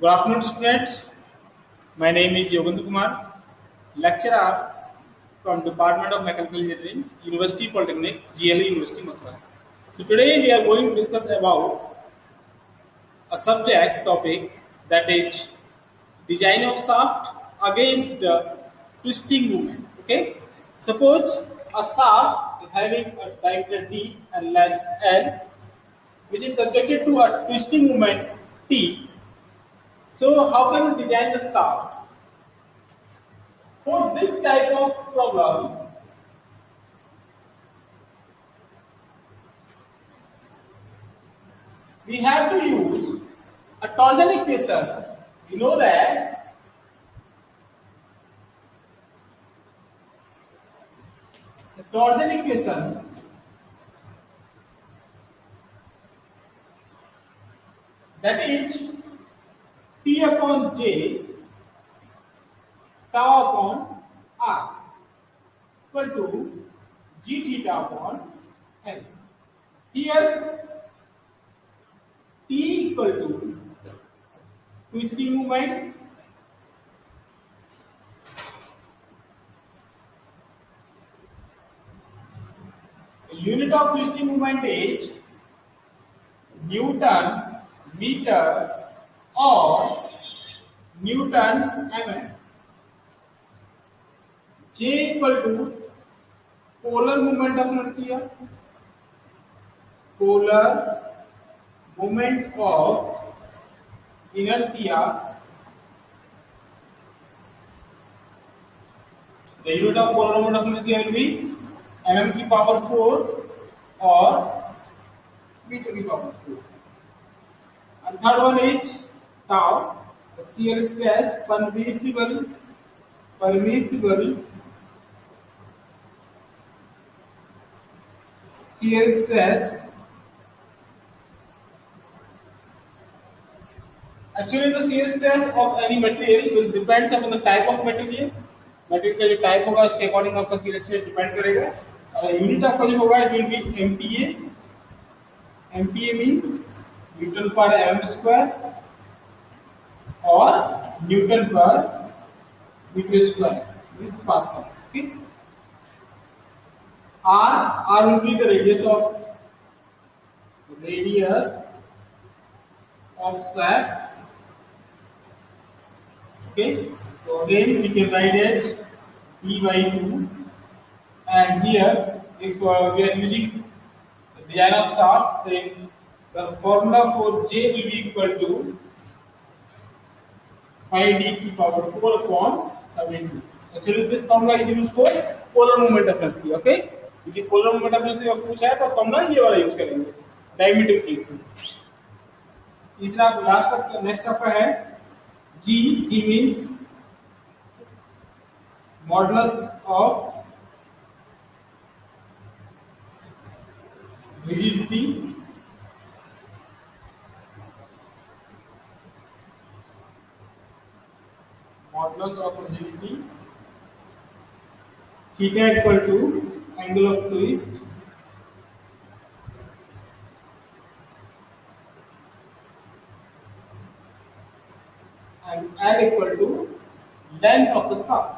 Good afternoon, students. My name is Yogendra Kumar, lecturer from Department of Mechanical Engineering, University Polytechnic, GLE University, Mathura. So today we are going to discuss about a subject topic that is design of shaft against the twisting movement. Okay, suppose a shaft having a diameter D and length L, which is subjected to a twisting movement T. So how can we design the shaft? For this type of problem, we have to use a torsion equation. You know that the torsion equation that is P upon J tau upon R equal to G theta upon L. Here T equal to twisting moment, unit of twisting moment is Newton meter or Newton mm. J equal to polar moment of inertia, polar moment of inertia. The unit of polar moment of inertia will be mm की power 4 or meter की power 4. And third one is tau, the shear stress permissible shear stress. Actually, the shear stress of any material will depends upon the type of material. Material का जो type होगा उसके according आपका shear stress depend करेगा. Unit आपका जो होगा it will be MPa. MPa means newton per mm square और newton per metre square means pascal. Okay. R will be the radius of shaft. Okay, so again we can write as P by 2, and here if we are using the design of shaft, then the formula for J will be equal to pi d की power 4 upon W2. Actually this formula is used for polar moment of inertia. Okay, यदि polar moment of inertia का पूछा है तो formula ये वाला use करेंगे diameter case में. तीसरा लास्ट नेक्स्ट आपका है G means modulus of rigidity, theta equal to angle of twist, and L equal to length of the shaft.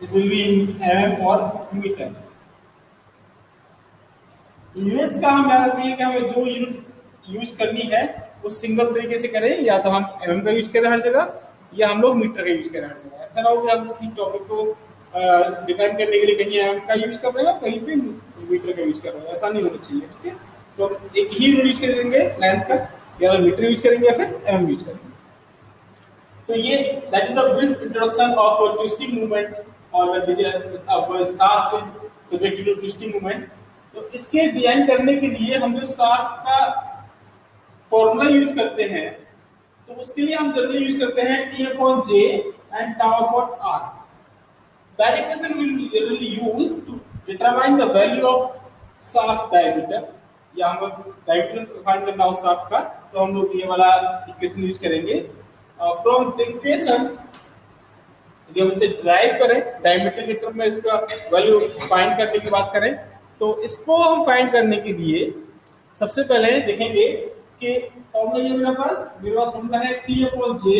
It will be in mm or meter. Units का हम याद रखिए कि हमें जो यूनिट यूज करनी है वो सिंगल तरीके से करें, या तो हम mm का यूज करें हर जगह या हम लोग मीटर का यूज करें हर जगह. ऐसा ना हो कि हम किसी टॉपिक को डिफाइन करने के लिए कहीं mm का यूज कर रहे हैं और कहीं पे मीटर का यूज कर रहे हैं. ऐसा नहीं होना चाहिए. ठीक है, तो हम एक ही यूनिट यूज करेंगे लेंथ का, या तो मीटर यूज करेंगे या फिर mm यूज करेंगे. So that is the brief introduction of twisting movement or the shaft is subjected to twisting movement. तो इसके डिजाइन करने के लिए हम जो शाफ्ट का फॉर्मूला यूज करते हैं, तो उसके लिए हम जनरली यूज करते हैं T upon J and tau upon R. That equation will be generally used to determine the value of shaft diameter. या हम डायमीटर फाइंड करना हो शाफ्ट का, तो हम लोग ये वाला इक्वेशन यूज करेंगे. From the equation यदि हम इसे ड्राइव करें डायमीटर के टर्म में इसका वैल्यू फाइंड करने की बात करें, तो इसको हम फाइंड करने के लिए सबसे पहले देखेंगे कि फॉर्मूला ये मेरे पास फॉर्मूला है T upon J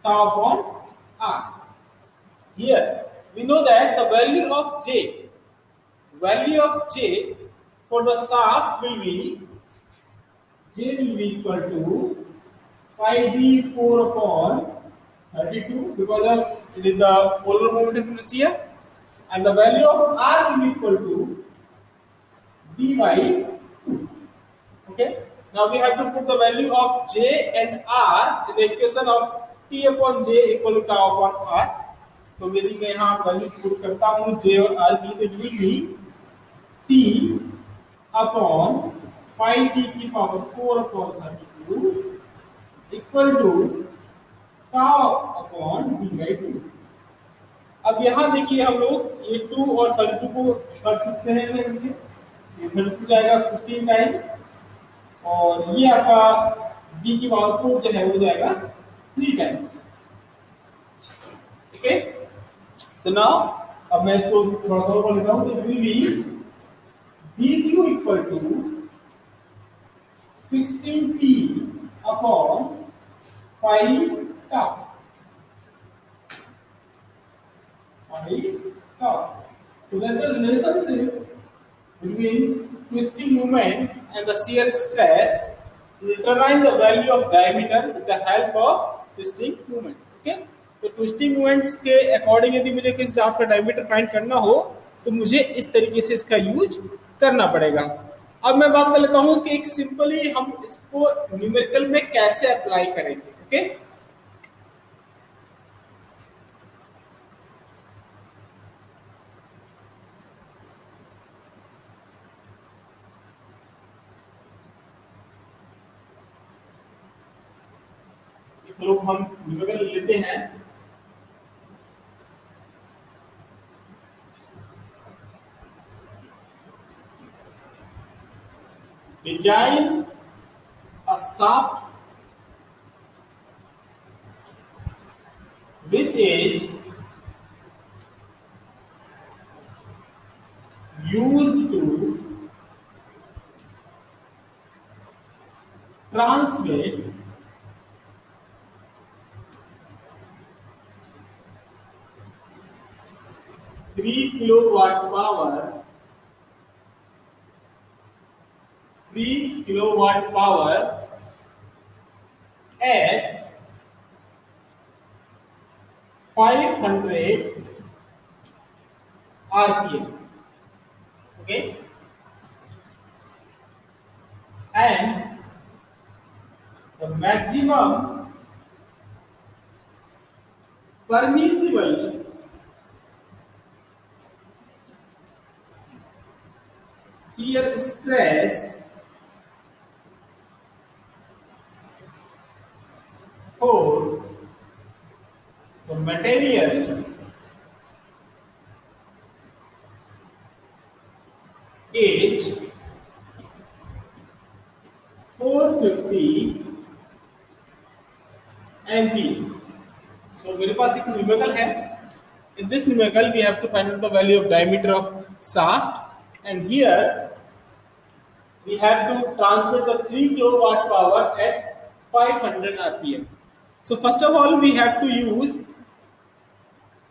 tau upon r. Here we know that the value of j for the shaft will be equal to pi d 4 upon 32 because of it is the polar moment of inertia, and the value of r will be equal to d by 2. Okay, now we have to put the value of j and r in the equation of t upon j equal to tau upon r. तो यदि मैं यहाँ value put करता हूँ j और r की, तो ये भी t अपॉन पाई d की power 4 upon 32 equal to tau upon d by 2. अब यहाँ देखिए हम लोग ये 2 और 32 को कर सकते हैं ऐसे करके, ये 32 जाएगा 16 टाइम और ये आपका d की पावर 4 जो है वो जाएगा 3 टाइम्स. ओके, सो नाउ अब मैं इसको थोड़ा सा और लिखता हूं, तो will be dq equal to 16t upon pi tau. So that the relationship between twisting moment and the shear stress to determine the value of diameter with the help of twisting moment. Okay, तो twisting moments के according यदि मुझे किसी shaft का diameter find करना हो तो मुझे इस तरीके से इसका यूज करना पड़ेगा. अब मैं बात कर लेता हूं कि एक सिंपली हम इसको न्यूमेरिकल में कैसे अप्लाई करेंगे. ओके, लोग हम न्यूमेरिकल लेते हैं. Design a shaft which is used to transmit three kilowatt power at 500 RPM. Okay, and the maximum permissible shear stress for the material is 450 MPa. So मेरे पास एक न्यूमेरिकल है. In this numerical we have to find out the value of diameter of shaft, and here we have to transmit the 3 kilowatt power at 500 RPM. So first of all we have to use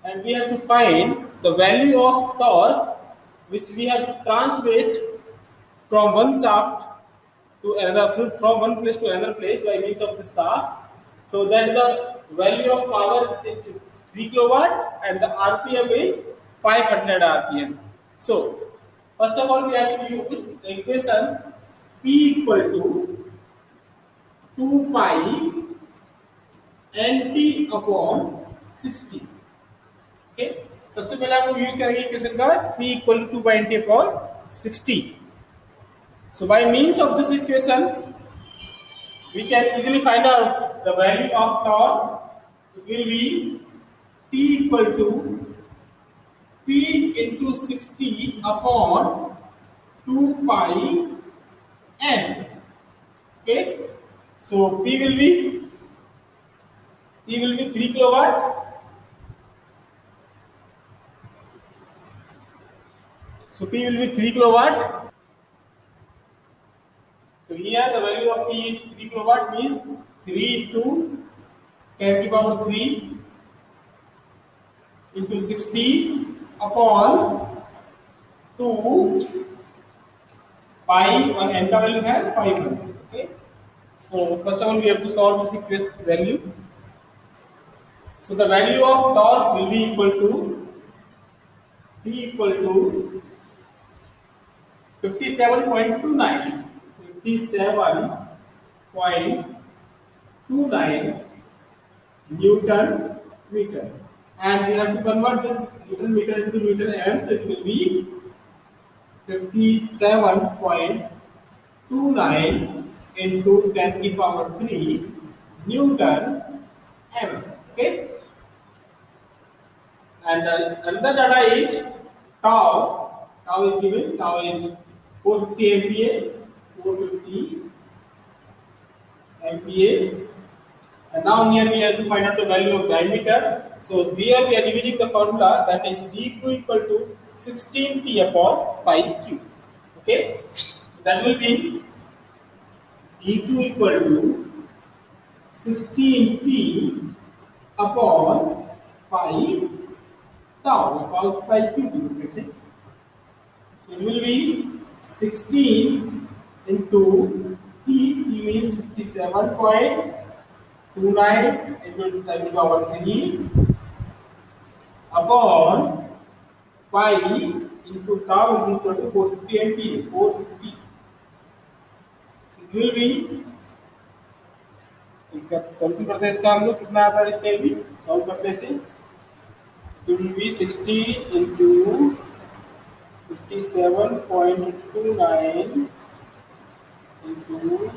and we have to find the value of torque which we have to transmit from one shaft to another, from one place to another place by means of the shaft. So that the value of power is 3 kilowatt and the RPM is 500 RPM. So first of all we have to use the equation P equal to 2 pi NT upon 60. Okay, सबसे पहले हम लोग use करेंगे equation का P equal to 2 by NT upon 60. So by means of this equation we can easily find out the value of torque. It will be T equal to P into 60 upon 2 pi N. Okay, so P will be 3 kilowatt So P will be 3 kilowatt. So here the value of P is 3 kilowatt, means 3 into 10 to the power 3 into 60 upon 2 pi, on n का value है 500. Okay. So first of all we have to solve this equation value. So the value of torque will be equal to T equal to 57.29 Newton meter, and we have to convert this Newton meter into Newton m, so it will be 57.29 into 10 to the power 3 Newton m. Okay, and another data is tau. Tau is given. Tau is 450 MPa. 450 MPa. And now here we have to find out the value of diameter. So here we are using the formula, that is dq equal to 16t upon pi q. Okay, that will be dq equal to 16t upon pi tau, about pi q. So it will be 16 into t. T means 57.29 into 10 to the power 3 upon pi into tau is equal to 450 MPa. 450. It will be, solution करते हैं इसका हम लोग, कितना आता है देखते हैं, भी सॉल्व करते से it will be 60 into 57.29 into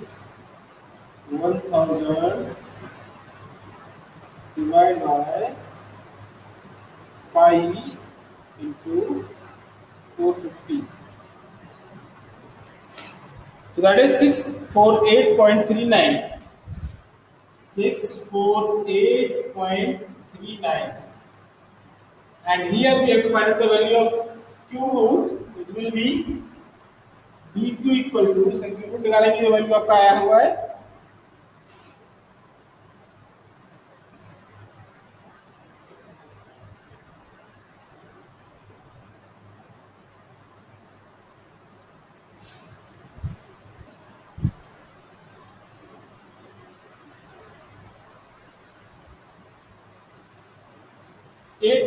1000 divided by pi into 450. So that is 648.39. 648.39. And here we have to find out the value of q root. It will be dq equal to, q root निकालेंगे जो value आपका आया हुआ है,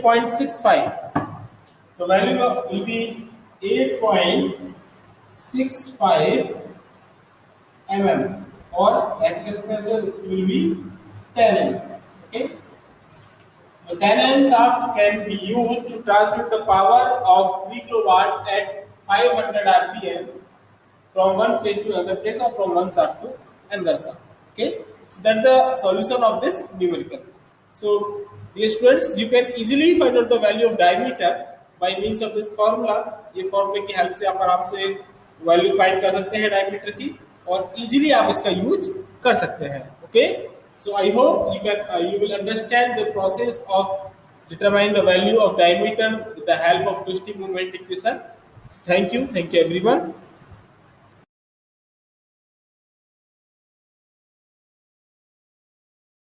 .65. The value will be 8.65 mm, or application will be 10 mm. Okay. The 10 mm shaft can be used to transmit the power of 3 kilowatt at 500 rpm from one place to another place, or from one shaft to another shaft. Okay. So that's the solution of this numerical. So dear students, you can easily find out the value of diameter by means of this formula. ये फॉर्मूले की help से आप आराम से value find कर सकते हैं डायमीटर की, और इजीली आप इसका यूज कर सकते हैं. Okay, so I hope you will understand the process of determining the value of diameter with the help of twisting moment equation. Thank you everyone.